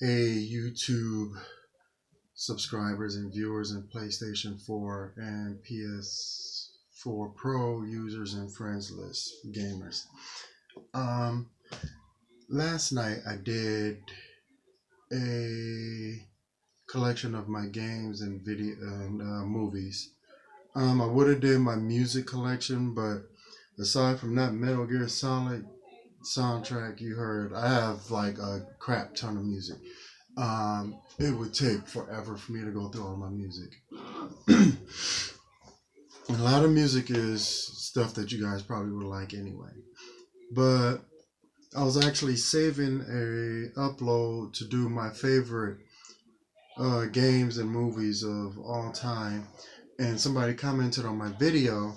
Hey, YouTube subscribers and viewers and PlayStation 4 and PS4 Pro users and friends list gamers. Um, Last night I did a collection of my games and video and movies. I would have did my music collection, but aside from that Metal Gear Solid soundtrack you heard, I have like a crap ton of music. It would take forever for me to go through all my music. A lot of music is stuff that you guys probably would like anyway. But I was actually saving a upload to do my favorite games and movies of all time, and somebody commented on my video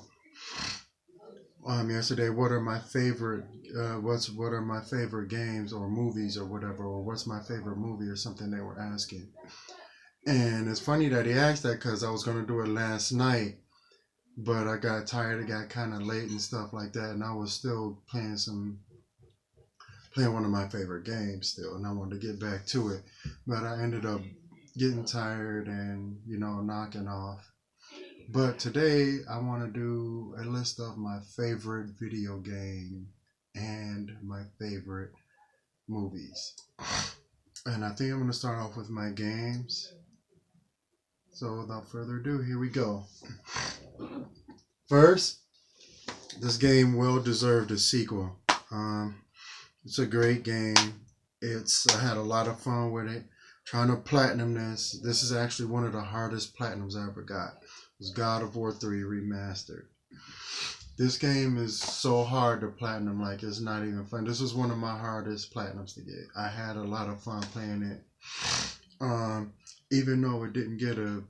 yesterday. What are my favorite? What are my favorite games or movies or whatever? Or what's my favorite movie or something they were asking. And it's funny that he asked that because I was gonna do it last night, but I got tired. It got kind of late and stuff like that, and I was still playing one of my favorite games still, and I wanted to get back to it, but I ended up getting tired and knocking off. But today I want to do a list of my favorite video game and my favorite movies, and I think I'm going to start off with my games. So without further ado, here we go. First, this game well deserved a sequel. It's a great game. I had a lot of fun with it. Trying to platinum this. This is actually one of the hardest platinums I ever got. It was God of War 3 Remastered. This game is so hard to platinum, like it's not even fun. This was one of my hardest platinums to get. I had a lot of fun playing it. Even though it didn't get a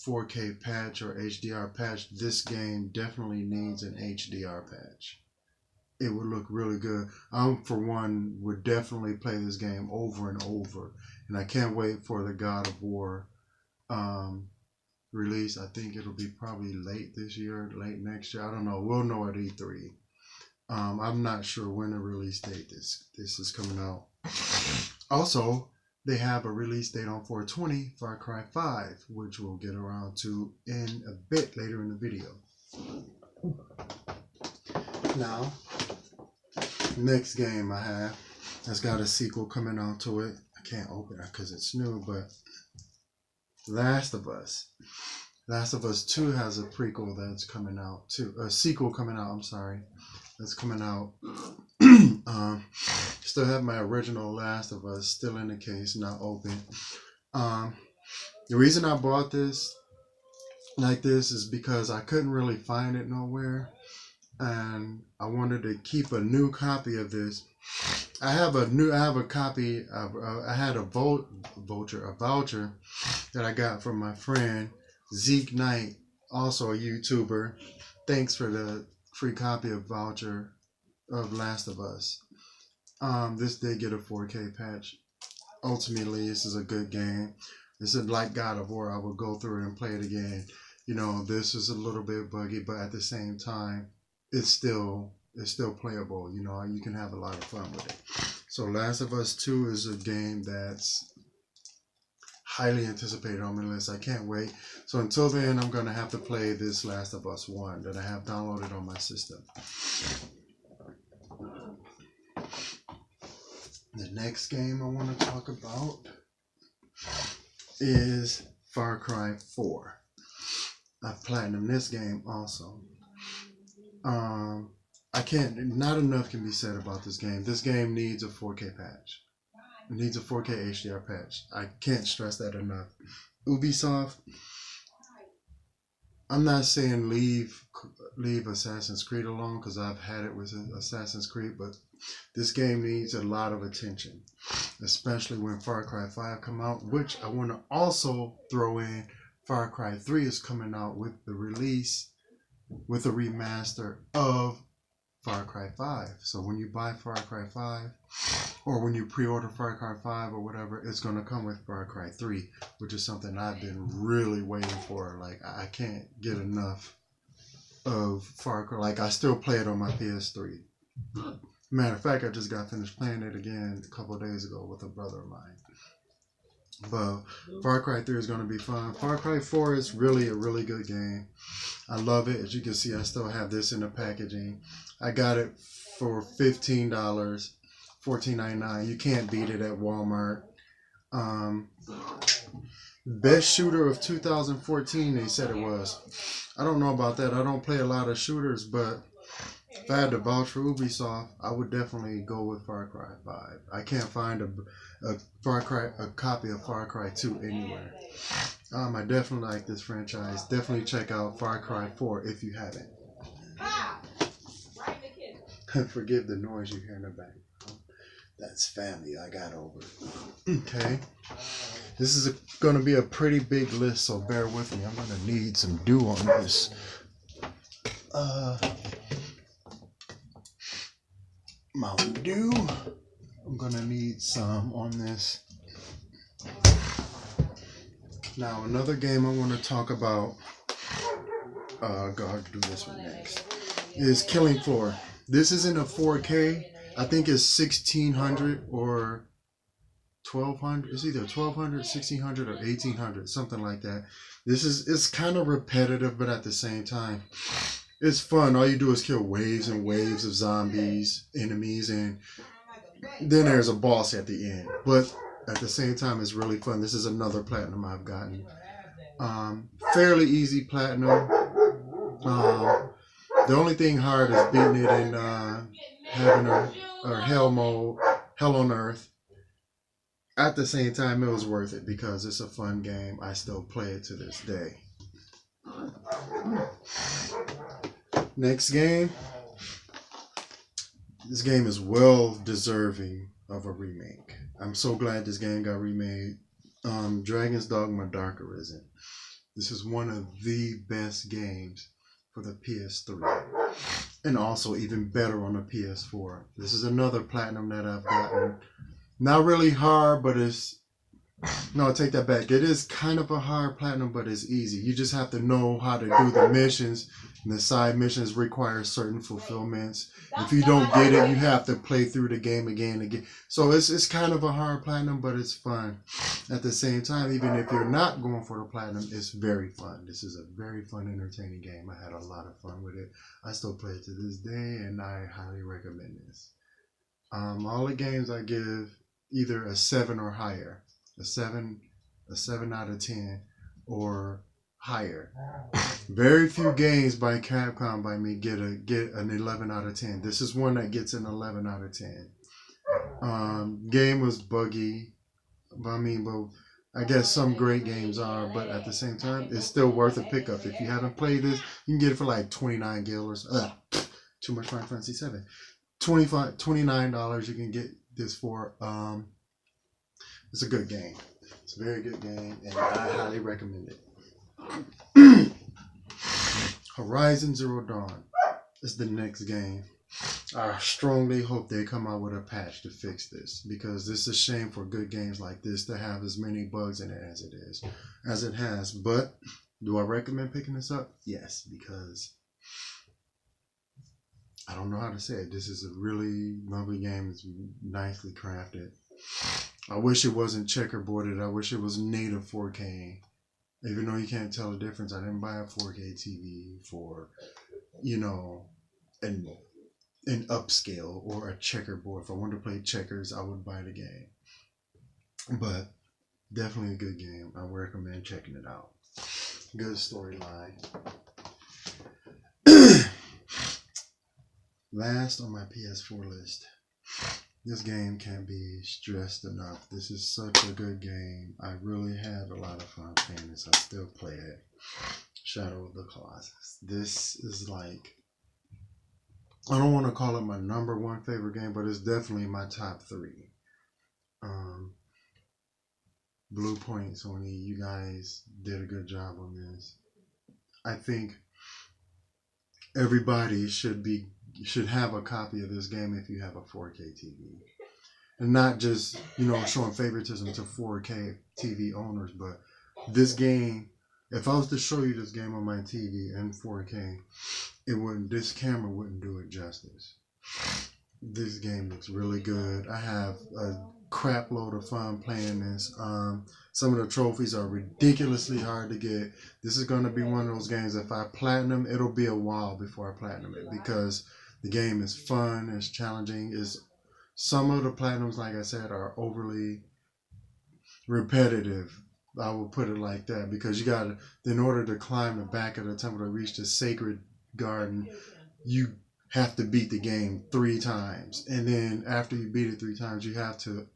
4K patch or HDR patch, this game definitely needs an HDR patch. It would look really good. For one, would definitely play this game over and over, and I can't wait for the God of War release. I think it'll be probably late this year, late next year. I don't know. We'll know at E3. I'm not sure when the release date this is coming out. Also, they have a release date on 4/20 Far Cry 5, which we'll get around to in a bit later in the video. Now, next game I have has got a sequel coming out to it. I can't open it because it's new, but Last of Us. Last of Us 2 has a prequel that's coming out too. A sequel coming out, I'm sorry. That's coming out. Still have my original Last of Us still in the case, not open. The reason I bought this like this is because I couldn't really find it nowhere, and I wanted to keep a new copy of this. I have a copy of I had a voucher that I got from my friend Zeke Knight, also a YouTuber. Thanks for the free copy of voucher of Last of Us. This did get a 4K patch. Ultimately, this is a good game. This is like God of War. I would go through it and play it again. This is a little bit buggy, but at the same time, it's still playable. You can have a lot of fun with it. So Last of Us 2 is a game that's highly anticipated on my list. I can't wait. So until then, I'm going to have to play this Last of Us 1 that I have downloaded on my system. The next game I want to talk about is Far Cry 4. I platinumed this game also. Not enough can be said about this game. This game needs a 4K patch. It needs a 4K HDR patch. I can't stress that enough. Ubisoft, I'm not saying leave Assassin's Creed alone, because I've had it with Assassin's Creed, but this game needs a lot of attention, especially when Far Cry 5 come out, which I want to also throw in. Far Cry 3 is coming out with the release, with a remaster of Far Cry 5. So when you buy Far Cry 5, or when you pre-order Far Cry 5 or whatever, it's going to come with Far Cry 3, which is something I've been really waiting for. Like, I can't get enough of Far Cry. Like, I still play it on my PS3. Matter of fact, I just got finished playing it again a couple of days ago with a brother of mine. But Far Cry 3 is going to be fun. Far Cry 4 is really a really good game. I love it. As you can see, I still have this in the packaging. I got it for $15, $14.99. You can't beat it at Walmart. Um, Best shooter of 2014, they said it was. I don't know about that. I don't play a lot of shooters, but if I had to vouch for Ubisoft, I would definitely go with Far Cry 5. I can't find a copy of Far Cry 2 anywhere. I definitely like this franchise. Definitely check out Far Cry 4 if you haven't. Forgive the noise you hear in the back. That's family. I got over it. Okay. This is going to be a pretty big list, so bear with me. I'm going to need some dew on this. Mountain Dew. I'm going to need some on this. Now, another game I want to talk about, God, do this one next, is Killing Floor. This isn't a 4K. I think it's 1600 or 1200. It's either 1200, 1600, or 1800, something like that. It's kind of repetitive, but at the same time, it's fun. All you do is kill waves and waves of zombies, enemies, and then there's a boss at the end. But at the same time, it's really fun. This is another platinum I've gotten. Fairly easy platinum. The only thing hard is beating it in having a hell mode, hell on earth. At the same time, it was worth it because it's a fun game. I still play it to this day. Next game. This game is well deserving of a remake. I'm so glad this game got remade. Dragon's Dogma Dark Arisen. This is one of the best games for the PS3. And also even better on the PS4. This is another platinum that I've gotten. Not really hard, but no, take that back. It is kind of a hard platinum, but it's easy. You just have to know how to do the missions. And the side missions require certain fulfillments. If you don't get it, you have to play through the game again and again. So it's kind of a hard platinum, but it's fun. At the same time, even if you're not going for the platinum, it's very fun. This is a very fun, entertaining game. I had a lot of fun with it. I still play it to this day, and I highly recommend this. All the games I give either a 7 or higher. A 7 out of 10, or higher. Very few games by Capcom by me get an 11 out of 10. This is one that gets an 11 out of 10. Game was buggy, but I guess some great games are, but at the same time, it's still worth a pickup. If you haven't played this, you can get it for like 29 gil or too much Final Fantasy 7. $29 you can get this for. It's a good game. It's a very good game, and I highly recommend it. Horizon Zero Dawn is the next game. I strongly hope they come out with a patch to fix this, because it's a shame for good games like this to have as many bugs in it as it has. But do I recommend picking this up? Yes, because I don't know how to say it. This is a really lovely game. It's nicely crafted. I wish it wasn't checkerboarded. I wish it was native 4K. Even though you can't tell the difference, I didn't buy a 4K TV for, an upscale or a checkerboard. If I wanted to play checkers, I would buy the game. But definitely a good game. I recommend checking it out. Good storyline. Last on my PS4 list. This game can't be stressed enough. This is such a good game. I really had a lot of fun playing this. I still play it. Shadow of the Colossus. This is like, I don't want to call it my number one favorite game, but it's definitely my top 3. Blue Point, Sony, you guys did a good job on this. I think everybody should have a copy of this game if you have a 4K TV. And not just, showing favoritism to 4K TV owners, but this game, if I was to show you this game on my TV in 4K, this camera wouldn't do it justice. This game looks really good. I have crap load of fun playing this. Some of the trophies are ridiculously hard to get. This is going to be one of those games, if I platinum, it'll be a while before I platinum it, because the game is fun, it's challenging. Some of the platinums, like I said, are overly repetitive. I will put it like that, because you got to, in order to climb the back of the temple to reach the sacred garden, you have to beat the game 3 times, and then after you beat it 3 times, you have to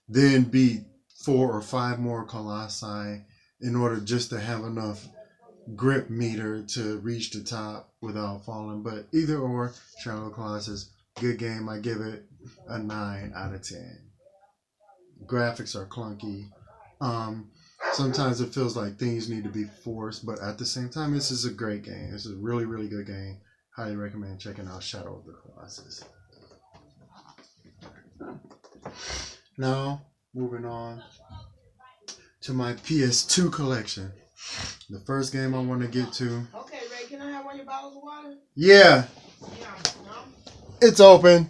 then beat 4 or 5 more colossi in order just to have enough grip meter to reach the top without falling. But either or, Shadow Colossus, good game. I give it a 9 out of 10. Graphics are clunky. Sometimes it feels like things need to be forced, but at the same time, this is a great game. This is a really, really good game. Highly recommend checking out Shadow of the Colossus. Now, moving on to my PS2 collection. The first game I want to get to. Okay, Ray, can I have one of your bottles of water? Yeah. No? It's open.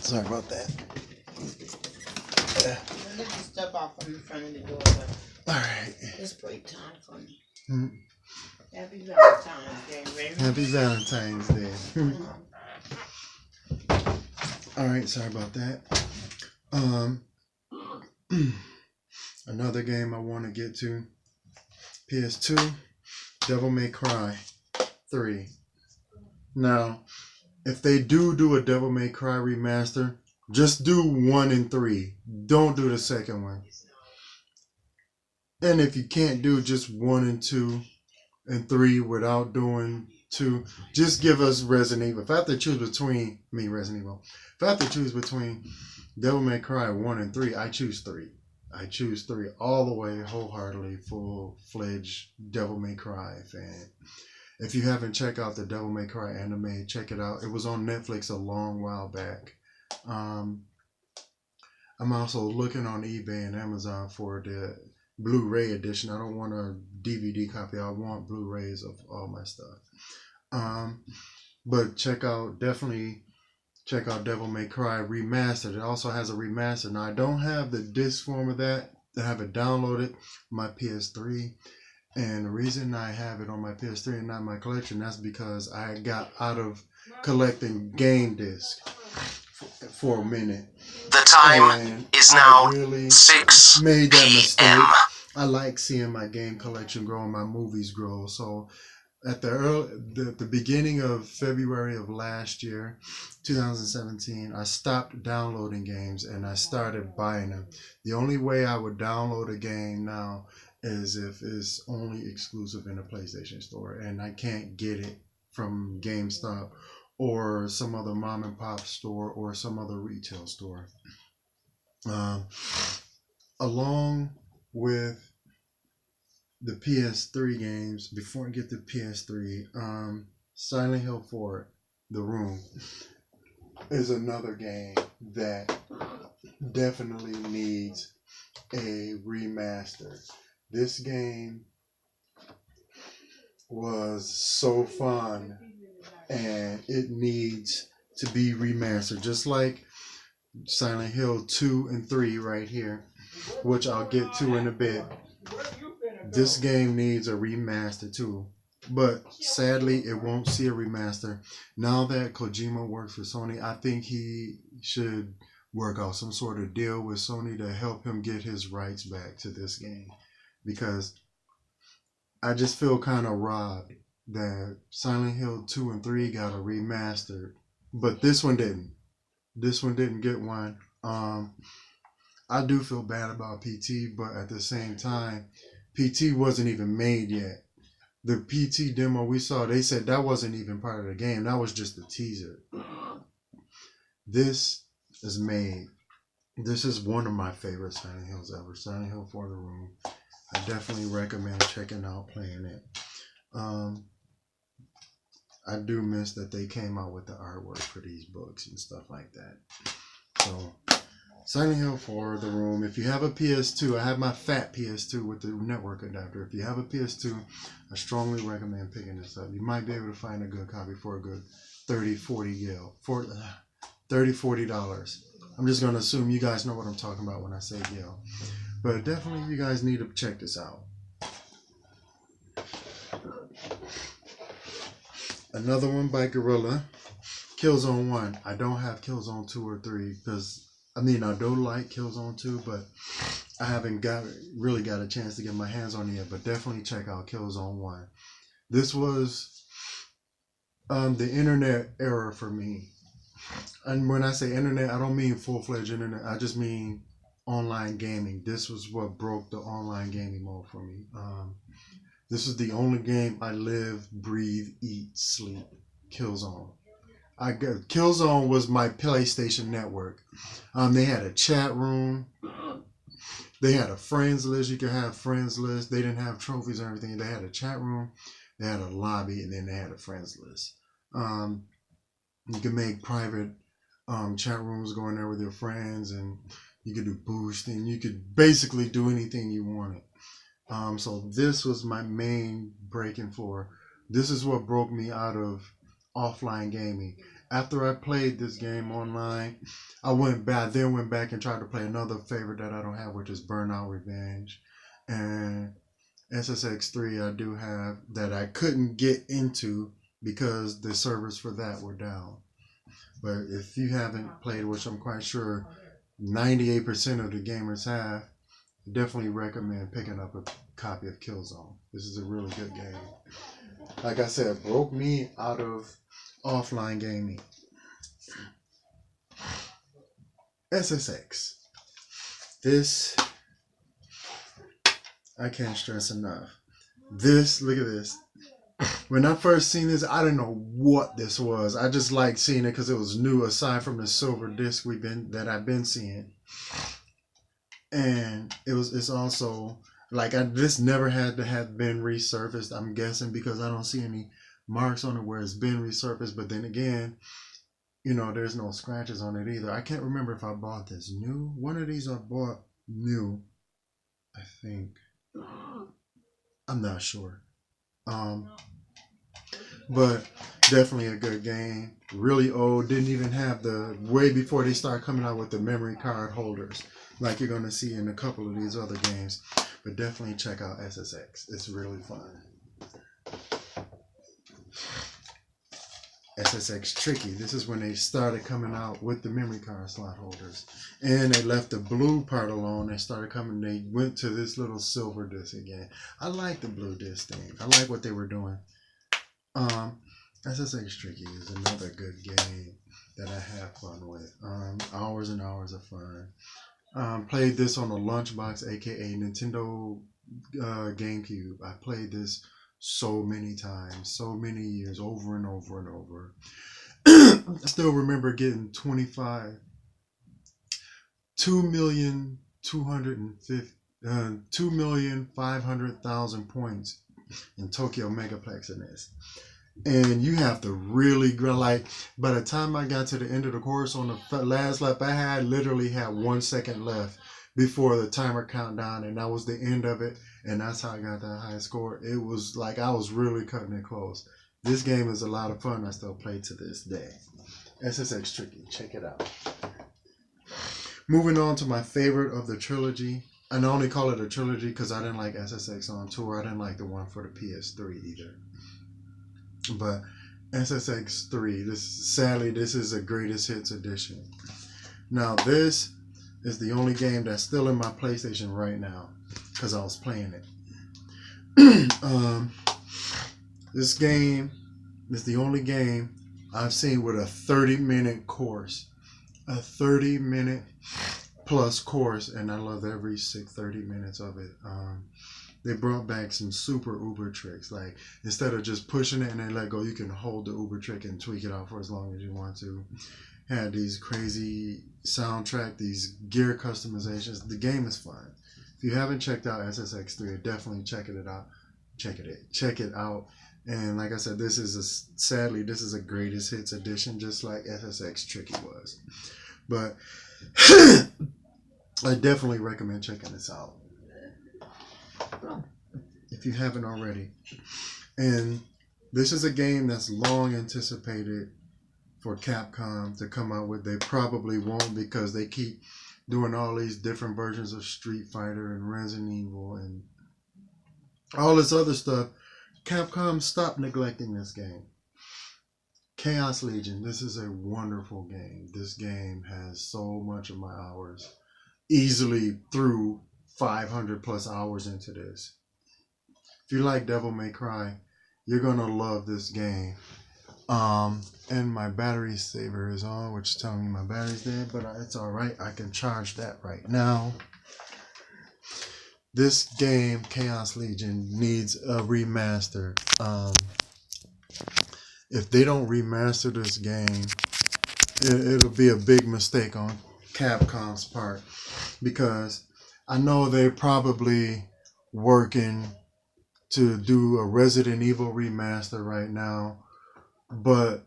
Sorry about that. Let me step off from the front of the door. Alright. It's break time for me. Mm-hmm. Happy Valentine's Day, Ray. Happy Valentine's Day. Alright, sorry about that. Another game I want to get to. PS2, Devil May Cry 3. Now, if they do a Devil May Cry remaster, just do 1 and 3. Don't do the second one. And if you can't do just 1 and 2 and 3 without doing 2, just give us Resident Evil. If I have to choose between Resident Evil. If I have to choose between Devil May Cry 1 and 3, I choose 3. I choose 3 all the way, wholeheartedly, full-fledged Devil May Cry fan. If you haven't checked out the Devil May Cry anime, check it out. It was on Netflix a long while back. I'm also looking on eBay and Amazon for the Blu-ray edition. I don't want a DVD copy. I want Blu-rays of all my stuff. But definitely check out Devil May Cry Remastered. It also has a remaster. Now, I don't have the disc form of that. I have it downloaded on my PS3. And the reason I have it on my PS3 and not my collection, that's because I got out of collecting game discs for a minute. The time is now 6 made that mistake. p.m. I like seeing my game collection grow and my movies grow. So at the beginning of February of last year, 2017, I stopped downloading games and I started buying them. The only way I would download a game now is if it's only exclusive in a PlayStation store and I can't get it from GameStop or some other mom and pop store or some other retail store. Along with the PS3 games, before I get to PS3, Silent Hill 4, The Room, is another game that definitely needs a remaster. This game was so fun and it needs to be remastered, just like Silent Hill 2 and 3 right here, which I'll get to in a bit. This game needs a remaster too, but sadly it won't see a remaster. Now that Kojima works for Sony, I think he should work out some sort of deal with Sony to help him get his rights back to this game, because I just feel kind of robbed that Silent Hill 2 and 3 got a remaster, but this one didn't. This one didn't get one. I do feel bad about PT, but at the same time, PT wasn't even made yet. The PT demo we saw, they said that wasn't even part of the game. That was just a teaser. This is made. This is one of my favorite Silent Hills ever. Silent Hill 4, The Room. I definitely recommend checking out, playing it. I do miss that they came out with the artwork for these books and stuff like that. So, Silent Hill 4, The Room. If you have a PS2, I have my fat PS2 with the network adapter. If you have a PS2, I strongly recommend picking this up. You might be able to find a good copy for a good $30, $40. I'm just gonna assume you guys know what I'm talking about when I say Gil. But definitely you guys need to check this out. Another one by Gorilla, Killzone 1. I don't have Killzone 2 or 3 because I do like Killzone 2, but I haven't really got a chance to get my hands on it yet. But definitely check out Killzone 1. This was the internet era for me. And when I say internet, I don't mean full-fledged internet. I just mean online gaming. This was what broke the online gaming mode for me. This was the only game I live, breathe, eat, sleep. Killzone. Killzone was my PlayStation network. They had a chat room. They had a friends list. You could have friends list. They didn't have trophies or everything. They had a chat room. They had a lobby, and then they had a friends list. You could make private chat rooms, go in there with your friends, and you could do boosting. You could basically do anything you wanted. So this was my main breaking floor. This is what broke me out of offline gaming. After I played this game online, I went back and tried to play another favorite that I don't have, which is Burnout Revenge. And SSX3 I do have that I couldn't get into because the servers for that were down. But if you haven't played, which I'm quite sure 98% of the gamers have, definitely recommend picking up a copy of Killzone. This is a really good game. Like I said, broke me out of offline gaming. SSX. This, I can't stress enough. This, look at this. When I first seen this, I didn't know what this was. I just liked seeing it because it was new, aside from the silver disc that I've been seeing. And it's also like this never had to have been resurfaced. I'm guessing because I don't see any marks on it where it's been resurfaced. But then again, there's no scratches on it either. I can't remember if I bought this new. One of these I bought new, I think. I'm not sure. But definitely a good game. Really old. Didn't even have way before they start coming out with the memory card holders, like you're gonna see in a couple of these other games. But definitely check out SSX. It's really fun. SSX Tricky. This is when they started coming out with the memory card slot holders, and they left the blue part alone. They went to this little silver disc again. I like the blue disc thing. I like what they were doing. SSX Tricky is another good game that I have fun with. Hours and hours of fun. Played this on a lunchbox, aka Nintendo GameCube. I played this so many times, so many years, over and over and over. I still remember getting 2,500,000 points in Tokyo Megaplex in this. And you have to really like, by the time I got to the end of the course on the last lap, I literally had 1 second left before the timer countdown, and that was the end of it. And that's how I got that high score. It was like I was really cutting it close. This game is a lot of fun. I still play to this day. SSX Tricky. Check it out. Moving on to my favorite of the trilogy. And I only call it a trilogy because I didn't like SSX on tour. I didn't like the one for the PS3 either. But SSX 3, sadly, this is a greatest hits edition. Now, this is the only game that's still in my PlayStation right now because I was playing it. This game is the only game I've seen with a 30-minute course. A 30-minute plus course, and I love every 30 minutes of it. They brought back some super uber tricks. Like, instead of just pushing it and then let go, you can hold the uber trick and tweak it out for as long as you want to. Had these crazy soundtrack, these gear customizations. The game is fun. If you haven't checked out SSX3, definitely check it out. Check it out. And like I said, sadly, this is a greatest hits edition, just like SSX Tricky was. But I definitely recommend checking this out if you haven't already. And this is a game that's long anticipated for Capcom to come out with. They probably won't because they keep doing all these different versions of Street Fighter and Resident Evil and all this other stuff. Capcom, stop neglecting this game. Chaos Legion, this is a wonderful game. This game has so much of my hours. Easily through 500 plus hours into this. If you like Devil May Cry, you're gonna love this game. And my battery saver is on, which is telling me my battery's dead, but it's all right. I can charge that right now. This game, Chaos Legion, needs a remaster. If they don't remaster this game, it'll be a big mistake on Capcom's part, because I know they're probably working to do a Resident Evil remaster right now, but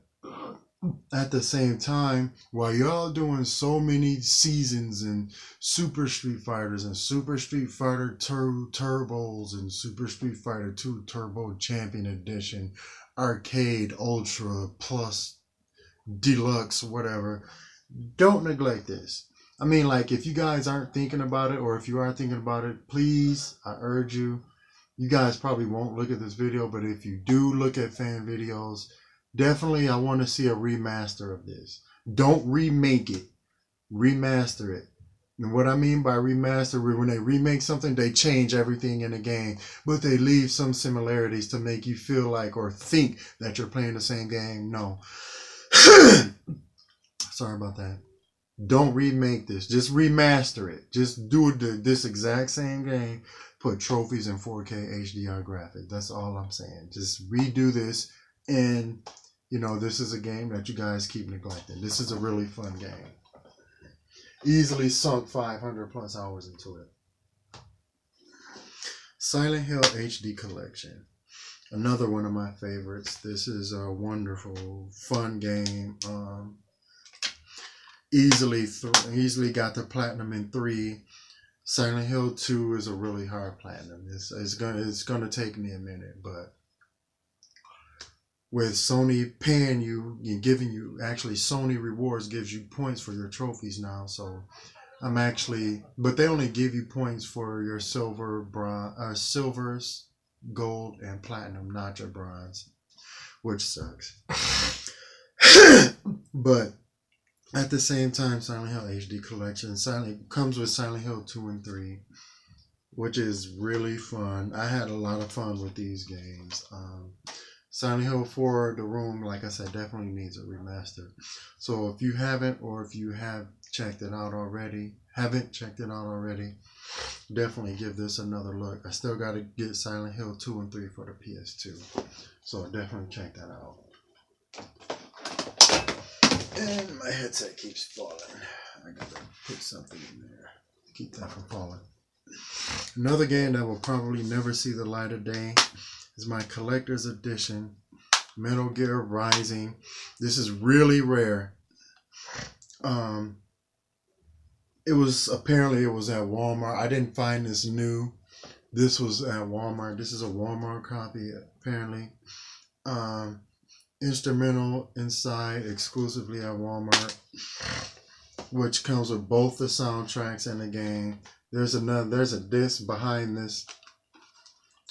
at the same time, while y'all doing so many seasons and Super Street Fighters and Super Street Fighter Turbos and Super Street Fighter 2 Turbo Champion Edition, Arcade, Ultra, Plus, Deluxe, whatever, don't neglect this. I mean, like, if you guys aren't thinking about it, or if you are thinking about it, please, I urge you, you guys probably won't look at this video, but if you do look at fan videos, definitely I want to see a remaster of this. Don't remake it. Remaster it. And what I mean by remaster, when they remake something, they change everything in the game, but they leave some similarities to make you feel like or think that you're playing the same game. No. Sorry about that. Don't remake this. Just remaster it. Just do this exact same game. Put trophies in 4K HDR graphics. That's all I'm saying. Just redo this. And, you know, this is a game that you guys keep neglecting. This is a really fun game. Easily sunk 500 plus hours into it. Silent Hill HD Collection. Another one of my favorites. This is a wonderful, fun game. Easily got the platinum in 3. Silent Hill 2 is a really hard platinum. It's gonna take me a minute, but with Sony paying you and giving you, actually Sony Rewards gives you points for your trophies now. So I'm actually, but they only give you points for your silver, bronze, silvers, gold, and platinum, not your bronze, which sucks. But at the same time, Silent Hill HD Collection comes with Silent Hill 2 and 3, which is really fun. I had a lot of fun with these games. Silent Hill 4, The Room, like I said, definitely needs a remaster. So if you haven't, or if you have checked it out already, definitely give this another look. I still got to get Silent Hill 2 and 3 for the PS2. So definitely check that out. And my headset keeps falling. I gotta put something in there to keep that from falling. Another game that will probably never see the light of day is my collector's edition, Metal Gear Rising. This is really rare. It was at Walmart. I didn't find this new. This was at Walmart. This is a Walmart copy, apparently. Instrumental inside, exclusively at Walmart, which comes with both the soundtracks and the game. There's a disc behind this.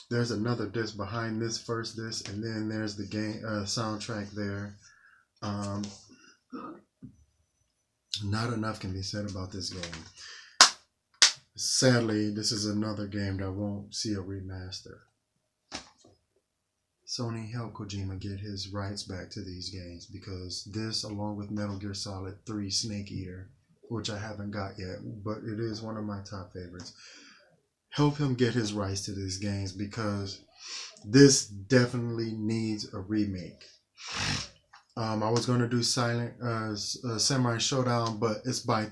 There's another disc behind this first disc, and then there's the game soundtrack there. Not enough can be said about this game. Sadly, this is another game that won't see a remaster. Sony helped Kojima get his rights back to these games, because this, along with Metal Gear Solid 3 Snake Eater, which I haven't got yet, but it is one of my top favorites, help him get his rights to these games, because this definitely needs a remake. I was going to do Samurai Showdown, but it's by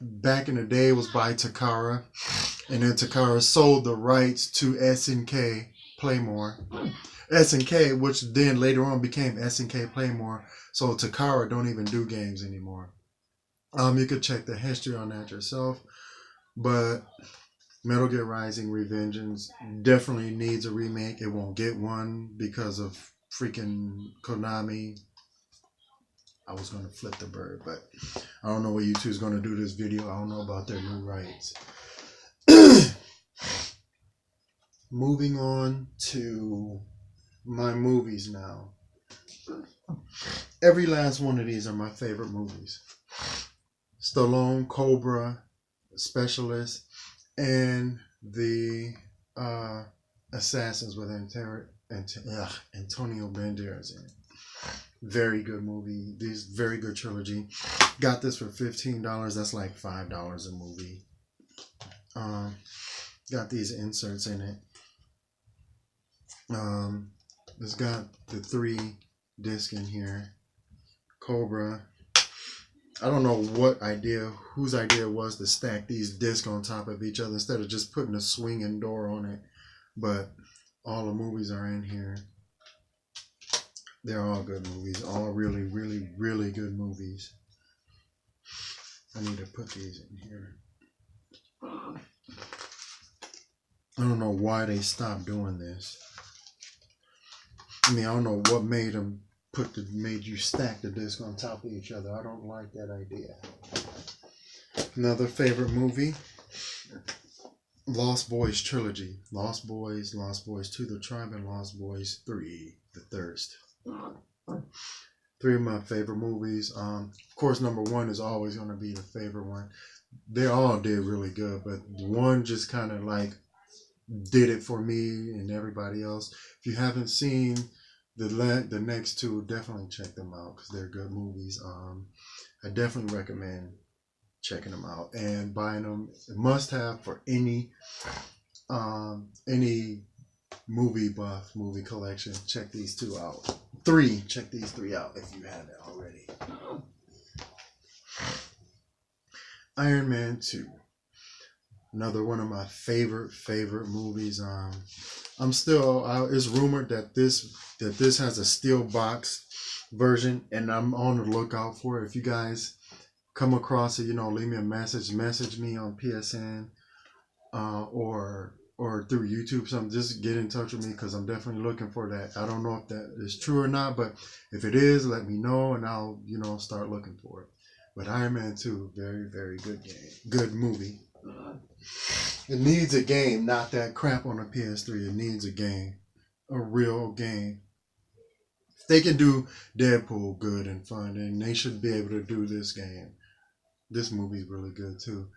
back in the day it was by Takara, and then Takara sold the rights to SNK Playmore. SNK, which then later on became SNK Playmore. So Takara don't even do games anymore. You could check the history on that yourself. But Metal Gear Rising: Revengeance definitely needs a remake. It won't get one because of freaking Konami I was gonna flip the bird, but I don't know what YouTube's gonna do this video. I don't know about their new rights. Moving on to my movies now. Every last one of these are my favorite movies. Stallone, Cobra, Specialist, and the Assassins with Antonio Banderas in it. Very good movie. These very good trilogy. Got this for $15. That's like $5 a movie. Got these inserts in it. It's got the 3 disc in here. Cobra. I don't know whose idea was to stack these discs on top of each other instead of just putting a swinging door on it. But all the movies are in here. They're all good movies. All really, really, really good movies. I need to put these in here. I don't know why they stopped doing this. I mean, I don't know what made them made you stack the disc on top of each other. I don't like that idea. Another favorite movie, Lost Boys trilogy. Lost Boys 2, The Tribe, and Lost Boys 3, The Thirst. 3 of my favorite movies. Of course, number 1 is always going to be the favorite one. They all did really good, but one just kind of like did it for me and everybody else. If you haven't seen the next 2, definitely check them out because they're good movies. I definitely recommend checking them out and buying them. A must-have for any movie buff, movie collection. Check these 2 out. 3. Check these 3 out if you haven't already. Iron Man 2. Another one of my favorite movies. It's rumored that this has a steel box version, and I'm on the lookout for it. If you guys come across it, leave me a message me on PSN or through YouTube. Something, just get in touch with me because I'm definitely looking for that. I don't know if that is true or not, but if it is, let me know and I'll start looking for it. But Iron Man 2, very, very good game, good movie. It needs a game, not that crap on the PS3. It needs a game, a real game. If they can do Deadpool good and fun, then they should be able to do this game. This movie's really good too.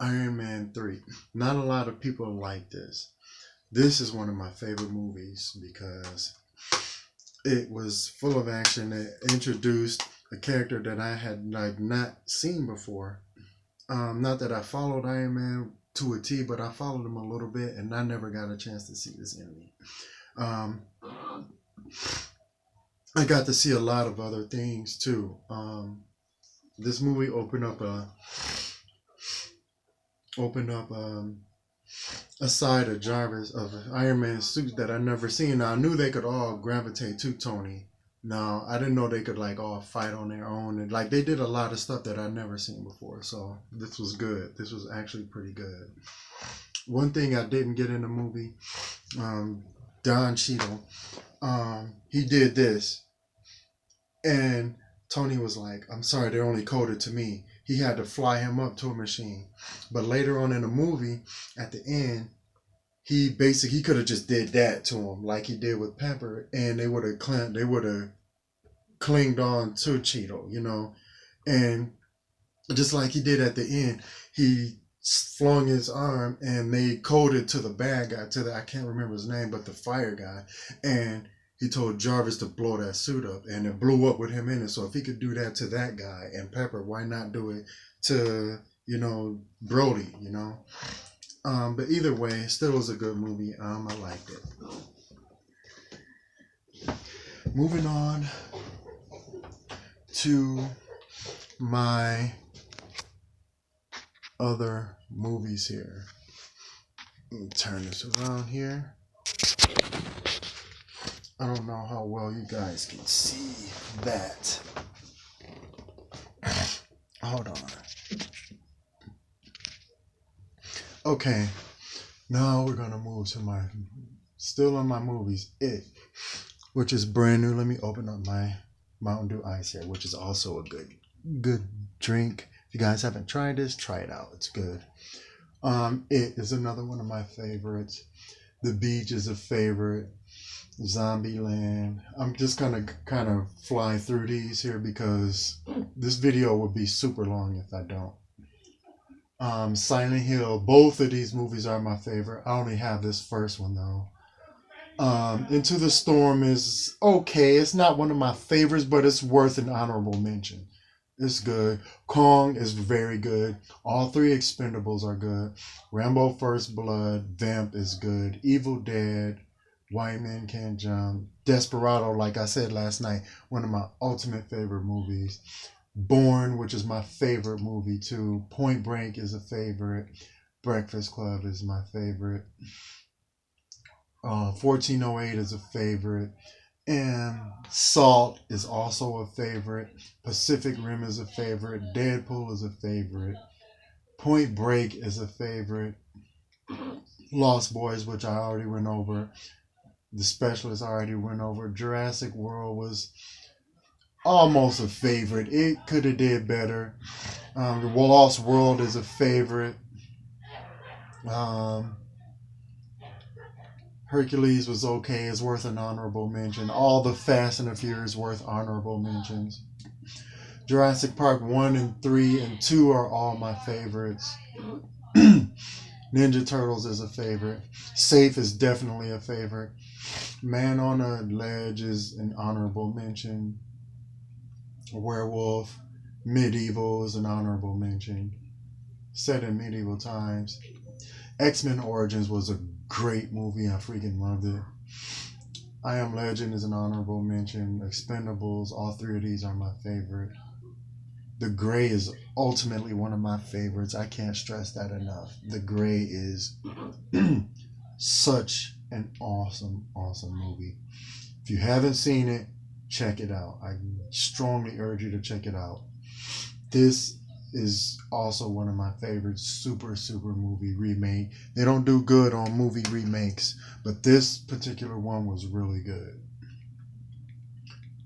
Iron Man 3. Not a lot of people like this. This is one of my favorite movies because it was full of action. It introduced a character that I had not seen before. Not that I followed Iron Man to a T, but I followed him a little bit, and I never got a chance to see this enemy. I got to see a lot of other things too. This movie opened up a side of Jarvis of Iron Man's suit that I never seen. Now, I knew they could all gravitate to Tony. Now, I didn't know they could all fight on their own, and they did a lot of stuff that I'd never seen before. So this was good. This was actually pretty good. One thing I didn't get in the movie, Don Cheadle, he did this, and Tony was like, "I'm sorry, they're only coded to me." He had to fly him up to a machine. But later on in the movie, at the end, he could have just did that to him like he did with Pepper, and they would have clinged on to Cheeto, and just like he did at the end, he flung his arm and they coded to the bad guy, I can't remember his name, but the fire guy, and he told Jarvis to blow that suit up, and it blew up with him in it. So if he could do that to that guy and Pepper, why not do it to Brody? But either way, it still was a good movie. I liked it. Moving on to my other movies here. Let me turn this around here. I don't know how well you guys can see that. Hold on. Okay, now we're gonna move to still on my movies, It, which is brand new. Let me open up my Mountain Dew Ice here, which is also a good drink. If you guys haven't tried this, try it out. It's good. It is another one of my favorites. The Beach is a favorite. Zombieland. I'm just gonna kind of fly through these here because this video would be super long if I don't. Silent Hill. Both of these movies are my favorite. I only have this first one though. Into the Storm is okay. It's not one of my favorites, but it's worth an honorable mention. It's good. Kong is very good. All three Expendables are good. Rambo First Blood, Vamp is good. Evil Dead, White Men Can't Jump, Desperado, like I said last night, one of my ultimate favorite movies. Born, which is my favorite movie too. Point Break is a favorite. Breakfast Club is my favorite. 1408 is a favorite. And Salt is also a favorite. Pacific Rim is a favorite. Deadpool is a favorite. Point Break is a favorite. Lost Boys, which I already went over. The Specialist I already went over. Jurassic World was almost a favorite. It could have did better. The Lost World is a favorite. Hercules was okay. It's worth an honorable mention. All the Fast and the Furious worth honorable mentions. Jurassic Park 1 and 3 and 2 are all my favorites. Ninja Turtles is a favorite. Safe is definitely a favorite. Man on a Ledge is an honorable mention. Werewolf. Medieval is an honorable mention. Set in medieval times. X-Men Origins was a great movie. I freaking loved it. I Am Legend is an honorable mention. Expendables, all three of these are my favorite. The Gray is ultimately one of my favorites. I can't stress that enough. The Gray is such an awesome movie. If you haven't seen it, check it out. I strongly urge you to check it out. This is also one of my favorites. Super movie remake. They don't do good on movie remakes, but this particular one was really good.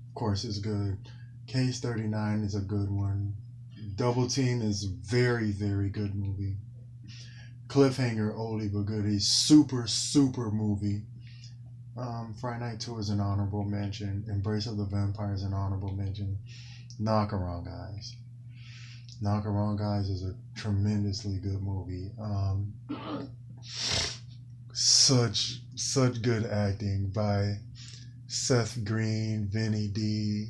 Of course, it's good. Case 39 is a good one. Double Team is very good movie. Cliffhanger, oldie but goodie. Super movie. Friday Night 2 is an honorable mention. Embrace of the Vampire is an honorable mention. Knock Around Guys. Knock Around Guys is a tremendously good movie. Such good acting by Seth Green, Vinny D,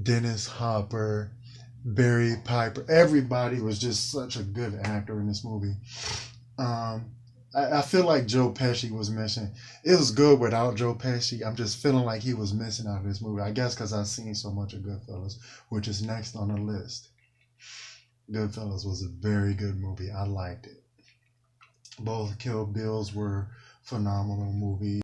Dennis Hopper, Barry Piper. Everybody was just such a good actor in this movie. I feel like Joe Pesci was missing. It was good without Joe Pesci. I'm just feeling like he was missing out of this movie. I guess because I've seen so much of Goodfellas, which is next on the list. Goodfellas was a very good movie. I liked it. Both Kill Bills were phenomenal movies.